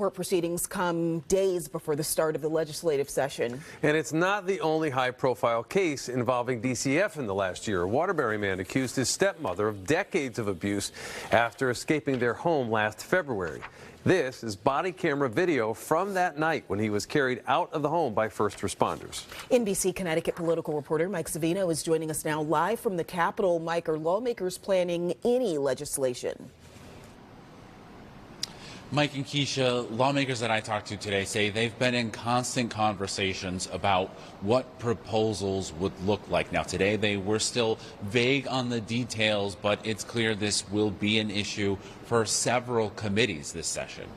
court proceedings come days before the start of the legislative session. And it's not the only high-profile case involving DCF in the last year. A Waterbury man accused his stepmother of decades of abuse after escaping their home last February. This is body camera video from that night when he was carried out of the home by first responders. NBC Connecticut political reporter Mike Savino is joining us now live from the Capitol. Mike, are lawmakers planning any legislation? Mike and Keisha, lawmakers that I talked to today say they've been in constant conversations about what proposals would look like. Now, today they were still vague on the details, but it's clear this will be an issue for several committees this session.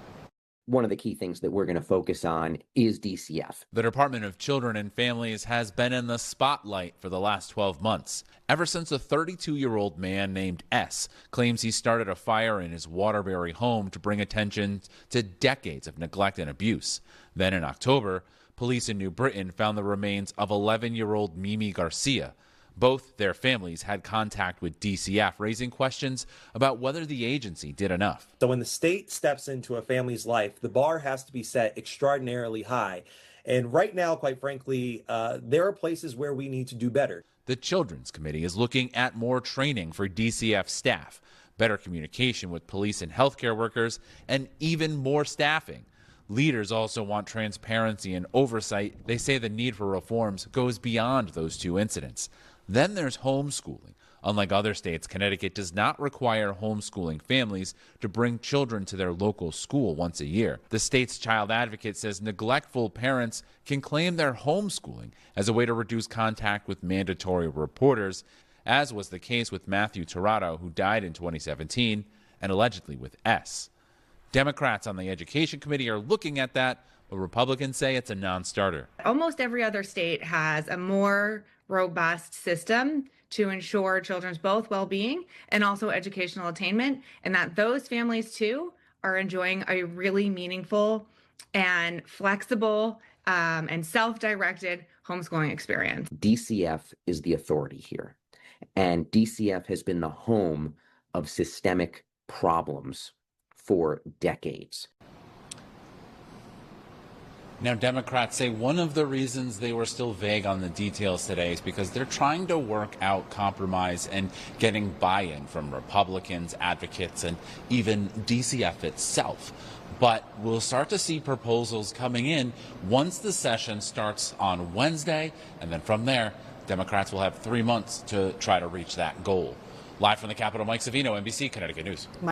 One of the key things that we're going to focus on is DCF. The Department of Children and Families has been in the spotlight for the last 12 months, ever since a 32-year-old man named S claims he started a fire in his Waterbury home to bring attention to decades of neglect and abuse. Then in October, police in New Britain found the remains of 11-year-old Mimi Garcia. Both their families had contact with DCF, raising questions about whether the agency did enough. So when the state steps into a family's life, the bar has to be set extraordinarily high. And right now, quite frankly, there are places where we need to do better. The Children's Committee is looking at more training for DCF staff, better communication with police and healthcare workers, and even more staffing. Leaders also want transparency and oversight. They say the need for reforms goes beyond those two incidents. Then there's homeschooling. Unlike other states, Connecticut does not require homeschooling families to bring children to their local school once a year. The state's child advocate says neglectful parents can claim their homeschooling as a way to reduce contact with mandatory reporters, as was the case with Matthew Tirado, who died in 2017, and allegedly with S. Democrats on the Education Committee are looking at that, but Republicans say it's a non-starter. Almost every other state has a more robust system to ensure children's both well-being and also educational attainment, and that those families too are enjoying a really meaningful and flexible and self-directed homeschooling experience. DCF is the authority here, and DCF has been the home of systemic problems for decades. Now, Democrats say one of the reasons they were still vague on the details today is because they're trying to work out compromise and getting buy-in from Republicans, advocates, and even DCF itself. But we'll start to see proposals coming in once the session starts on Wednesday, and then from there, Democrats will have 3 months to try to reach that goal. Live from the Capitol, Mike Savino, NBC Connecticut News.